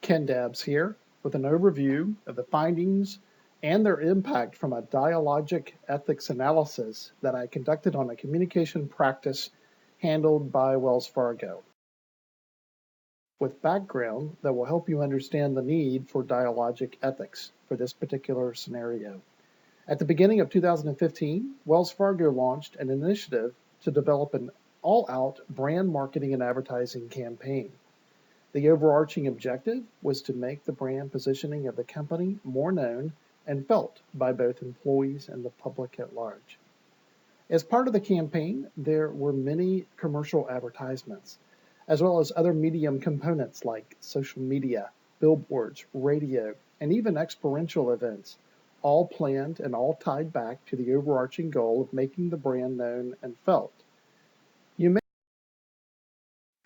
Ken Dabbs here with an overview of the findings and their impact from a dialogic ethics analysis that I conducted on a communication practice handled by Wells Fargo, with background that will help you understand the need for dialogic ethics for this particular scenario. At the beginning of 2015, Wells Fargo launched an initiative to develop an all-out brand marketing and advertising campaign. The overarching objective was to make the brand positioning of the company more known and felt by both employees and the public at large. As part of the campaign, there were many commercial advertisements, as well as other medium components like social media, billboards, radio, and even experiential events, all planned and all tied back to the overarching goal of making the brand known and felt. You may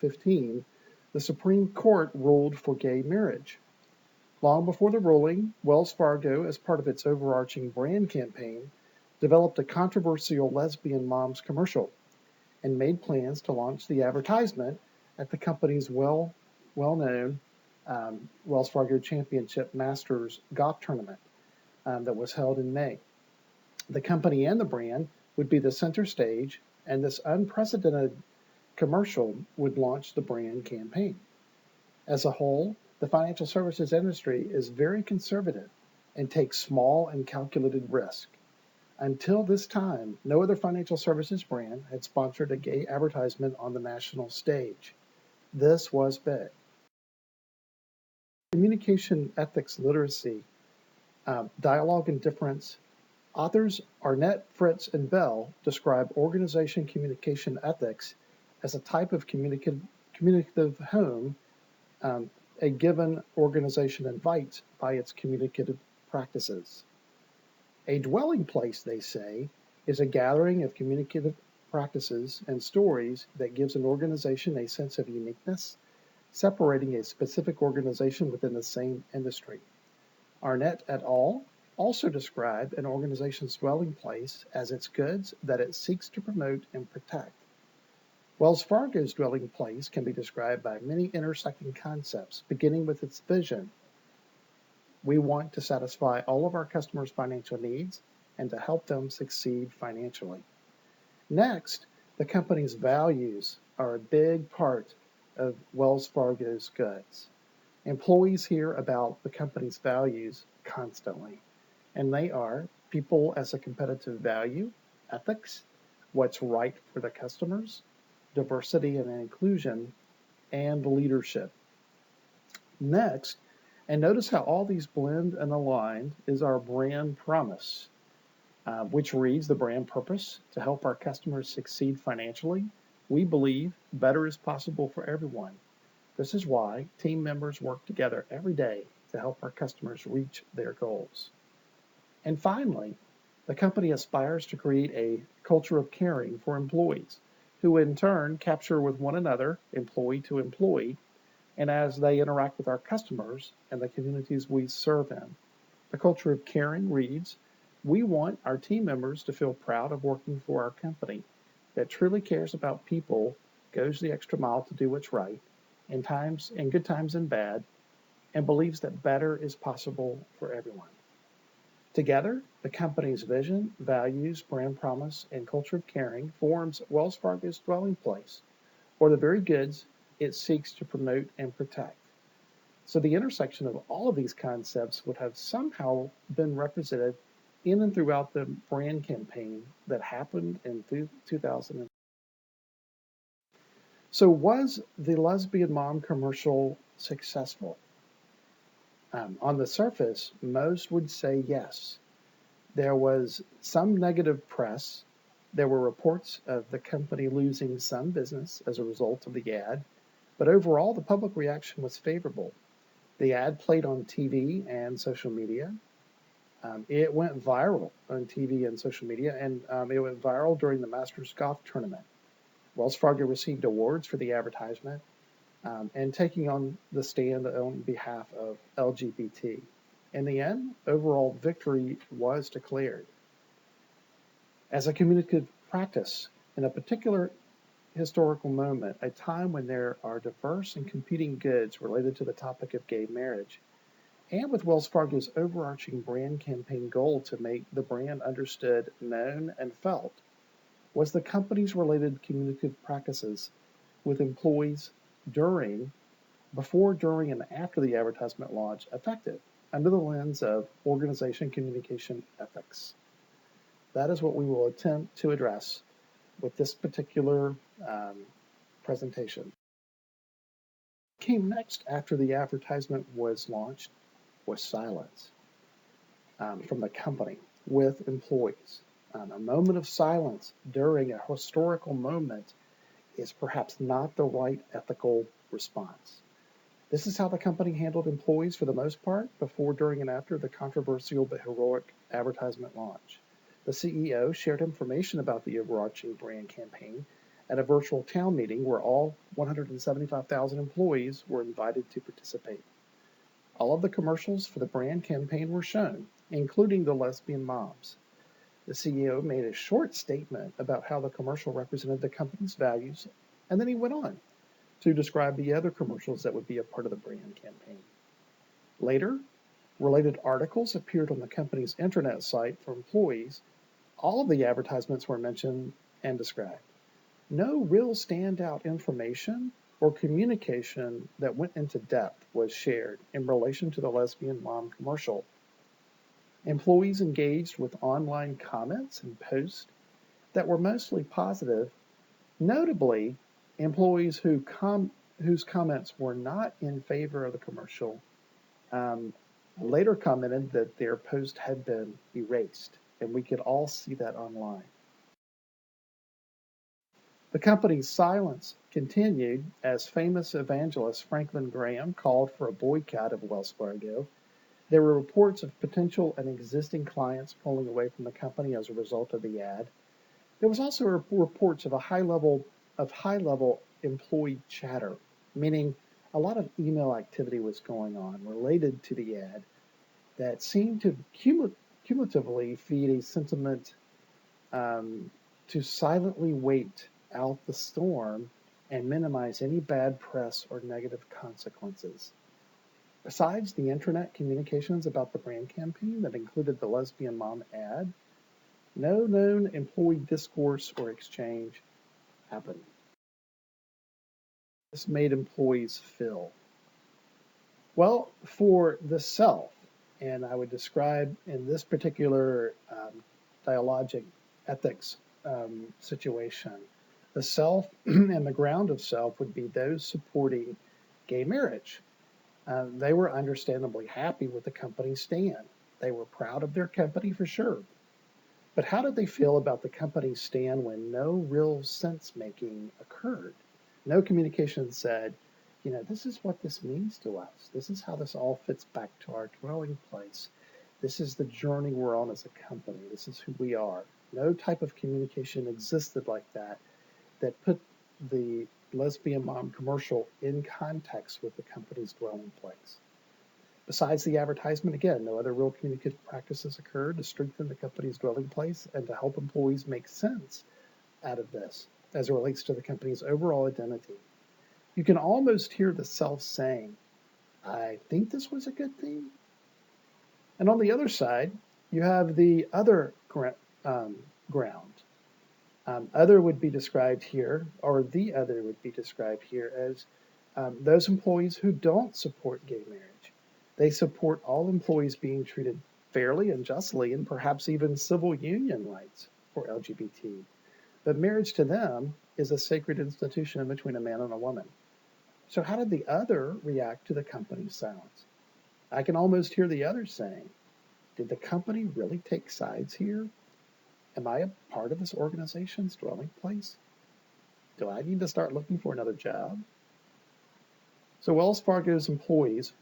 15, the Supreme Court ruled for gay marriage. Long before the ruling, Wells Fargo, as part of its overarching brand campaign, developed a controversial lesbian moms commercial and made plans to launch the advertisement at the company's well-known Wells Fargo Championship Masters golf tournament that was held in May. The company and the brand would be the center stage, and this unprecedented commercial would launch the brand campaign. As a whole, the financial services industry is very conservative and takes small and calculated risk. Until this time, no other financial services brand had sponsored a gay advertisement on the national stage. This was big. Communication ethics literacy, dialogue and difference. Authors Arnett, Fritz, and Bell describe organization communication ethics as a type of communicative home a given organization invites by its communicative practices. A dwelling place, they say, is a gathering of communicative practices and stories that gives an organization a sense of uniqueness, separating a specific organization within the same industry. Arnett et al. Also describe an organization's dwelling place as its goods that it seeks to promote and protect. Wells Fargo's dwelling place can be described by many intersecting concepts, beginning with its vision. We want to satisfy all of our customers' financial needs and to help them succeed financially. Next, the company's values are a big part of Wells Fargo's goods. Employees hear about the company's values constantly, and they are people as a competitive value, ethics, what's right for the customers, diversity and inclusion, and leadership. Next, and notice how all these blend and align, is our brand promise, which reads the brand purpose to help our customers succeed financially. We believe better is possible for everyone. This is why team members work together every day to help our customers reach their goals. And finally, the company aspires to create a culture of caring for employees, who in turn capture with one another, employee to employee, and as they interact with our customers and the communities we serve in. The culture of caring reads, we want our team members to feel proud of working for our company that truly cares about people, goes the extra mile to do what's right, in good times and bad, and believes that better is possible for everyone. Together, the company's vision, values, brand promise, and culture of caring forms Wells Fargo's dwelling place, or the very goods it seeks to promote and protect. So the intersection of all of these concepts would have somehow been represented in and throughout the brand campaign that happened in 2000. So was the lesbian mom commercial successful? On the surface, most would say yes. There was some negative press. There were reports of the company losing some business as a result of the ad, but overall the public reaction was favorable. The ad played on TV and social media. It went viral on TV and social media, and it went viral during the Masters Golf Tournament. Wells Fargo received awards for the advertisement and taking on the stand on behalf of LGBT. In the end, overall victory was declared. As a communicative practice, in a particular historical moment, a time when there are diverse and competing goods related to the topic of gay marriage, and with Wells Fargo's overarching brand campaign goal to make the brand understood, known, and felt, was the company's related communicative practices with employees during, before, during, and after the advertisement launch effective under the lens of organization communication ethics? That is what we will attempt to address with this particular um, presentation. Came next after the advertisement was launched was silence from the company with employees. A moment of silence during a historical moment is perhaps not the right ethical response. This is how the company handled employees for the most part before, during, and after the controversial but heroic advertisement launch. The CEO shared information about the overarching brand campaign at a virtual town meeting where all 175,000 employees were invited to participate. All of the commercials for the brand campaign were shown, including the lesbian moms. The CEO made a short statement about how the commercial represented the company's values, and then he went on to describe the other commercials that would be a part of the brand campaign. Later, related articles appeared on the company's intranet site for employees. All of the advertisements were mentioned and described. No real standout information or communication that went into depth was shared in relation to the lesbian mom commercial. Employees engaged with online comments and posts that were mostly positive. Notably, employees whose comments were not in favor of the commercial later commented that their post had been erased, and we could all see that online. The company's silence continued as famous evangelist Franklin Graham called for a boycott of Wells Fargo. There were reports of potential and existing clients pulling away from the company as a result of the ad. There was also reports of high level employee chatter, meaning a lot of email activity was going on related to the ad that seemed to cumulatively feed a sentiment to silently wait out the storm and minimize any bad press or negative consequences. Besides the internet communications about the brand campaign that included the lesbian mom ad, no known employee discourse or exchange happened. This made employees feel? Well, for the self, and I would describe in this particular dialogic ethics situation, the self and the ground of self would be those supporting gay marriage. They were understandably happy with the company's stand. They were proud of their company for sure. But how did they feel about the company's stand when no real sense making occurred? No communication said, this is what this means to us. This is how this all fits back to our dwelling place. This is the journey we're on as a company. This is who we are. No type of communication existed like that put the lesbian mom commercial in context with the company's dwelling place. Besides the advertisement, again, no other real communicative practices occurred to strengthen the company's dwelling place and to help employees make sense out of this as it relates to the company's overall identity. You can almost hear the self saying, I think this was a good thing. And on the other side, you have the other ground. Other would be described here, or the other would be described here as those employees who don't support gay marriage. They support all employees being treated fairly and justly, and perhaps even civil union rights for LGBT. But marriage to them is a sacred institution between a man and a woman. So how did the other react to the company's silence? I can almost hear the other saying, did the company really take sides here? Am I a part of this organization's dwelling place? Do I need to start looking for another job? So Wells Fargo's employees,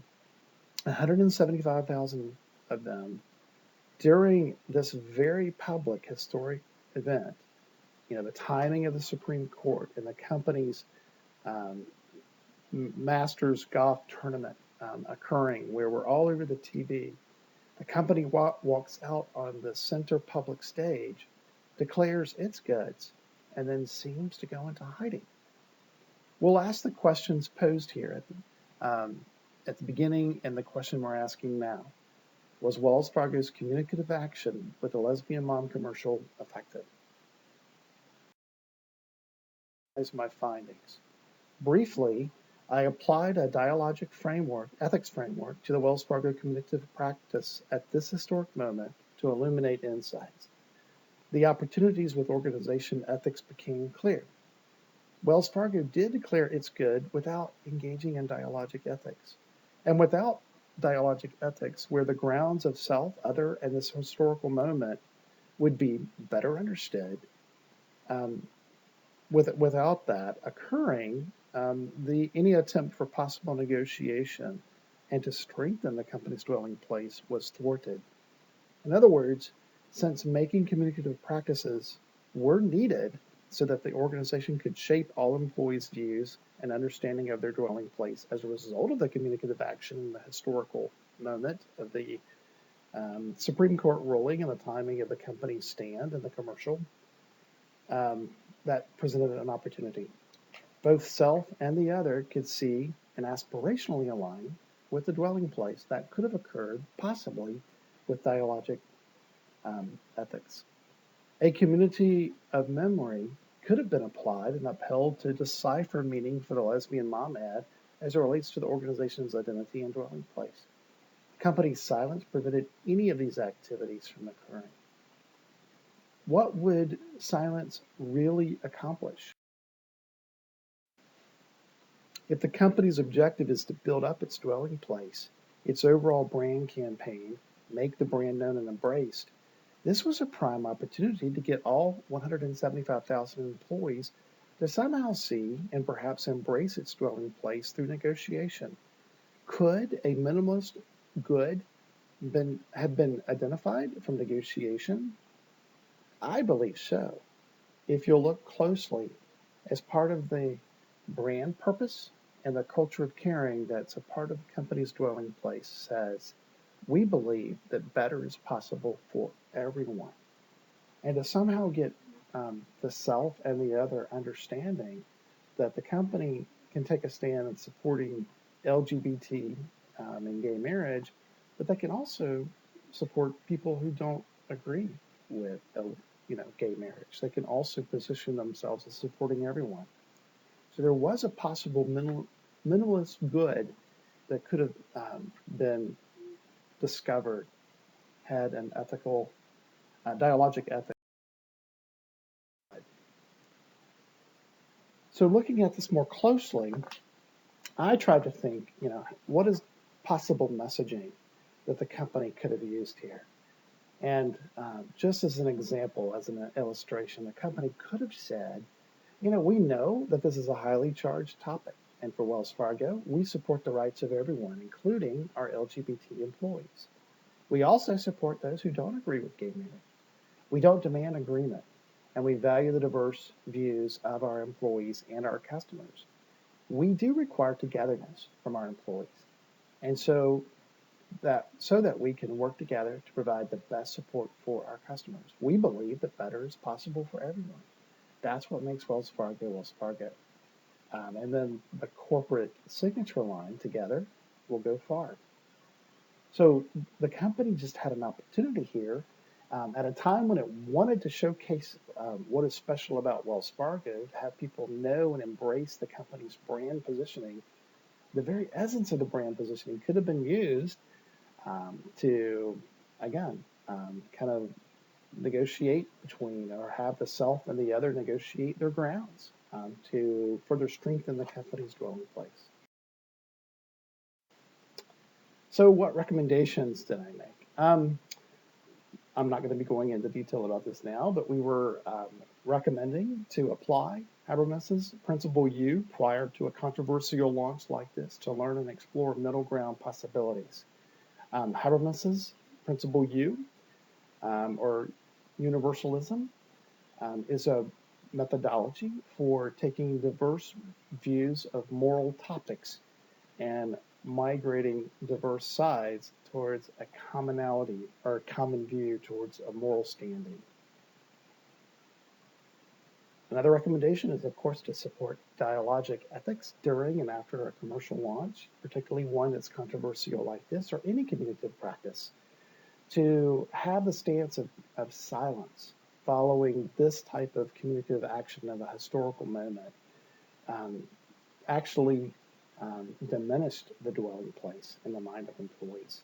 175,000 of them, during this very public historic event, the timing of the Supreme Court and the company's Masters golf tournament occurring where we're all over the TV, the company walks out on the center public stage, declares its goods, and then seems to go into hiding. We'll ask the questions posed here at the beginning and the question we're asking now. Was Wells Fargo's communicative action with the lesbian mom commercial effective? Here's my findings. Briefly, I applied a dialogic framework, ethics framework, to the Wells Fargo communicative practice at this historic moment to illuminate insights. The opportunities with organization ethics became clear. Wells Fargo did declare its good without engaging in dialogic ethics. And without dialogic ethics, where the grounds of self, other, and this historical moment would be better understood, without that occurring, any attempt for possible negotiation and to strengthen the company's dwelling place was thwarted. In other words, since making communicative practices were needed so that the organization could shape all employees' views and understanding of their dwelling place as a result of the communicative action in the historical moment of the Supreme Court ruling and the timing of the company's stand in the commercial, that presented an opportunity. Both self and the other could see and aspirationally align with the dwelling place that could have occurred possibly with dialogic ethics. A community of memory could have been applied and upheld to decipher meaning for the lesbian mom ad as it relates to the organization's identity and dwelling place. The company's silence prevented any of these activities from occurring. What would silence really accomplish? If the company's objective is to build up its dwelling place, its overall brand campaign, make the brand known and embraced, this was a prime opportunity to get all 175,000 employees to somehow see and perhaps embrace its dwelling place through negotiation. Could a minimalist good have been identified from negotiation? I believe so. If you'll look closely, as part of the brand purpose and the culture of caring that's a part of the company's dwelling place says, we believe that better is possible for everyone. And to somehow get the self and the other understanding that the company can take a stand in supporting LGBT and gay marriage, but they can also support people who don't agree with gay marriage. They can also position themselves as supporting everyone. So there was a possible minimalist good that could have been discovered had an ethical, dialogic ethic. So looking at this more closely, I tried to think, what is possible messaging that the company could have used here? And just as an example, as an illustration, the company could have said, we know that this is a highly charged topic. And for Wells Fargo, we support the rights of everyone, including our LGBT employees. We also support those who don't agree with gay marriage. We don't demand agreement, and we value the diverse views of our employees and our customers. We do require togetherness from our employees, and so that we can work together to provide the best support for our customers. We believe that better is possible for everyone. That's what makes Wells Fargo Wells Fargo. And then the corporate signature line together will go far. So the company just had an opportunity here at a time when it wanted to showcase what is special about Wells Fargo, to have people know and embrace the company's brand positioning. The very essence of the brand positioning could have been used to, again, kind of negotiate between, or have the self and the other negotiate their grounds to further strengthen the company's dwelling place. So what recommendations did I make? I'm not going to be going into detail about this now, but we were recommending to apply Habermas's Principle U prior to a controversial launch like this to learn and explore middle ground possibilities. Habermas's Principle U, or universalism, is a methodology for taking diverse views of moral topics and migrating diverse sides towards a commonality or a common view towards a moral standing. Another recommendation is, of course, to support dialogic ethics during and after a commercial launch, particularly one that's controversial like this or any communicative practice. To have the stance of silence following this type of communicative action of a historical moment um, actually diminished the dwelling place in the mind of employees.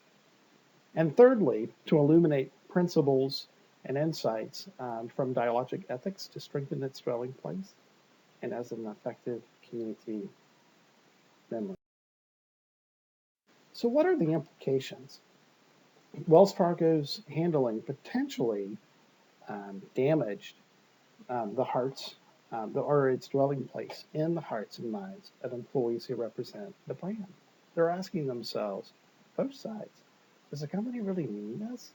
And thirdly, to illuminate principles and insights from dialogic ethics to strengthen its dwelling place and as an effective community memory. So what are the implications? Wells Fargo's handling potentially damaged the hearts or its dwelling place in the hearts and minds of employees who represent the brand. They're asking themselves, both sides, does the company really mean this?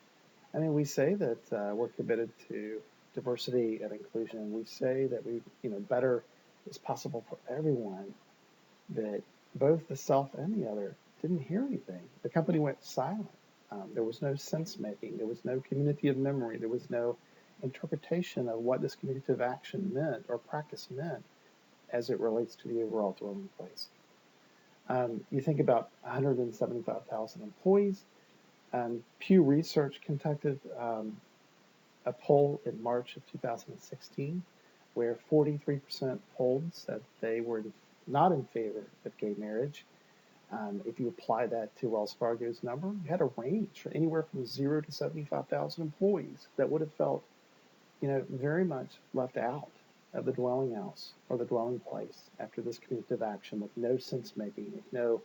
I mean, we say that we're committed to diversity and inclusion. We say that better is possible for everyone. That both the self and the other didn't hear anything. The company went silent. There was no sense making. There was no community of memory. There was no interpretation of what this communicative action meant or practice meant as it relates to the overall dwelling place. You think about 175,000 employees. Pew Research conducted a poll in March of 2016 where 43% polled said they were not in favor of gay marriage. If you apply that to Wells Fargo's number, you had a range for anywhere from 0 to 75,000 employees that would have felt, very much left out of the dwelling house or the dwelling place after this communicative action with no sense making, with no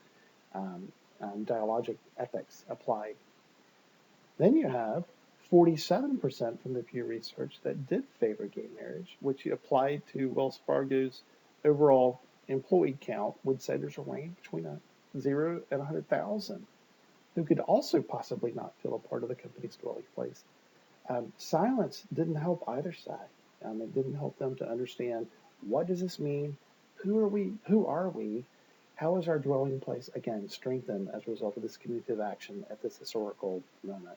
dialogic ethics applied. Then you have 47% from the Pew Research that did favor gay marriage, which you applied to Wells Fargo's overall employee count, would say there's a range between 0 and 100,000 who could also possibly not feel a part of the company's dwelling place. Silence didn't help either side. It didn't help them to understand, what does this mean? Who are we? Who are we? How is our dwelling place, again, strengthened as a result of this communicative action at this historical moment?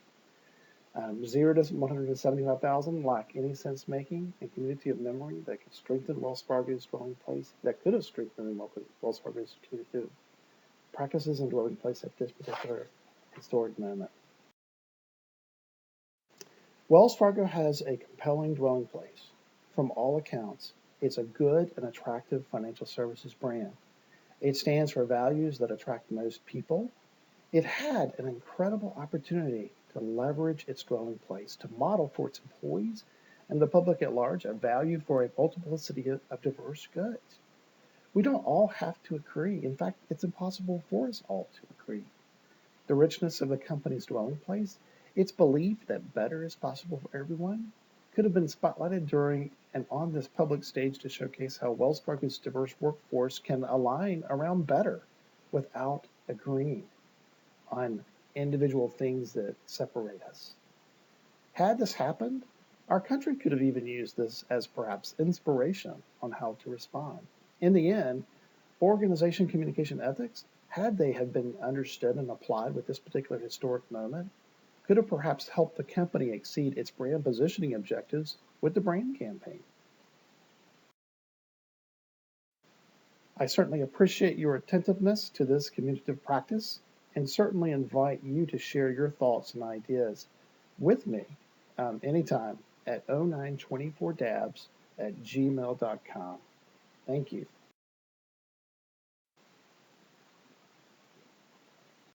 0 to 175,000 lack any sense making and community of memory that could strengthen Wells Fargo's dwelling place, that could have strengthened Wells Fargo's communicative practices and dwelling place at this particular historic moment. Wells Fargo has a compelling dwelling place. From all accounts, it's a good and attractive financial services brand. It stands for values that attract most people. It had an incredible opportunity to leverage its dwelling place to model for its employees and the public at large a value for a multiplicity of diverse goods. We don't all have to agree. In fact, it's impossible for us all to agree. The richness of the company's dwelling place, its belief that better is possible for everyone, could have been spotlighted during and on this public stage to showcase how Wells Fargo's diverse workforce can align around better without agreeing on individual things that separate us. Had this happened, our country could have even used this as perhaps inspiration on how to respond. In the end, organization communication ethics, had they have been understood and applied with this particular historic moment, could have perhaps helped the company exceed its brand positioning objectives with the brand campaign. I certainly appreciate your attentiveness to this communicative practice and certainly invite you to share your thoughts and ideas with me anytime at 0924dabs@gmail.com. Thank you.